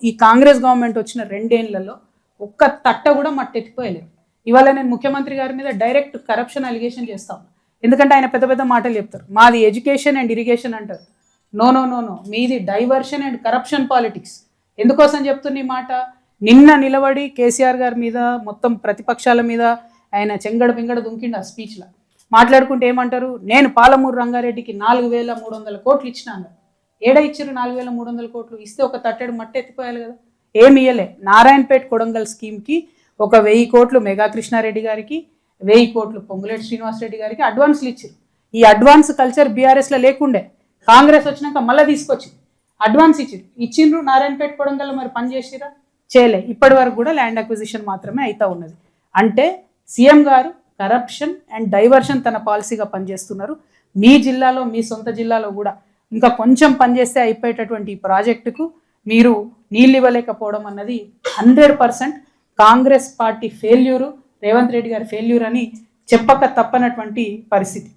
ఈ కాంగ్రెస్ గవర్నమెంట్ వచ్చిన 2 ఏళ్లలో ఒక్క తట్ట కూడా మట్టెత్తిపోయలేదు. ఇవాళ నేను ముఖ్యమంత్రి గారి మీద డైరెక్ట్ కరప్షన్ అలిగేషన్ చేస్తాను. ఎందుకంటే ఆయన పెద్ద పెద్ద మాటలు చెప్తారు. మాది ఎడ్యుకేషన్ అండ్ ఇరిగేషన్ అంటారు. నో నో నో నో, మీది డైవర్షన్ అండ్ కరప్షన్ పాలిటిక్స్. ఎందుకోసం చెప్తున్న ఈ మాట, నిన్న నిలబడి కేసీఆర్ గారి మీద మొత్తం ప్రతిపక్షాల మీద ఆయన చెంగడ పింగడ దుంకిండు ఆ స్పీచ్లో. మాట్లాడుకుంటే ఏమంటారు, నేను పాలమూరు రంగారెడ్డికి 4,300 కోట్లు ఇచ్చినాను. ఏడ ఇచ్చారు 4,300 కోట్లు? ఇస్తే ఒక తట్టెడు మట్టి ఎత్తిపోయాలి కదా. ఏమి ఇయ్యలే. నారాయణపేట్ కొడంగల్ స్కీమ్కి ఒక 1000 కోట్లు మెగా కృష్ణారెడ్డి గారికి, 1000 కోట్లు పొంగులేటి శ్రీనివాసరెడ్డి గారికి అడ్వాన్స్లు ఇచ్చారు. ఈ అడ్వాన్స్ కల్చర్ బీఆర్ఎస్లో లేకుండే, కాంగ్రెస్ వచ్చినాక మళ్ళీ తీసుకొచ్చింది. అడ్వాన్స్ ఇచ్చిండ్రు నారాయణపేట కొడంగల్. మరి పని చేసిరా? చేయలే. ఇప్పటి వరకు కూడా ల్యాండ్ అక్విజిషన్ మాత్రమే అవుతా ఉన్నది. అంటే సీఎం గారు కరప్షన్ అండ్ డైవర్షన్ తన పాలసీగా పనిచేస్తున్నారు. మీ జిల్లాలో, మీ సొంత జిల్లాలో కూడా ఇంకా కొంచెం పనిచేస్తే అయిపోయేటటువంటి ఈ ప్రాజెక్టుకు మీరు నీళ్ళు ఇవ్వలేకపోవడం అన్నది 100% కాంగ్రెస్ పార్టీ ఫెయిల్యూరు, రేవంత్ రెడ్డి గారి ఫెయిల్యూర్ అని చెప్పక తప్పనటువంటి పరిస్థితి.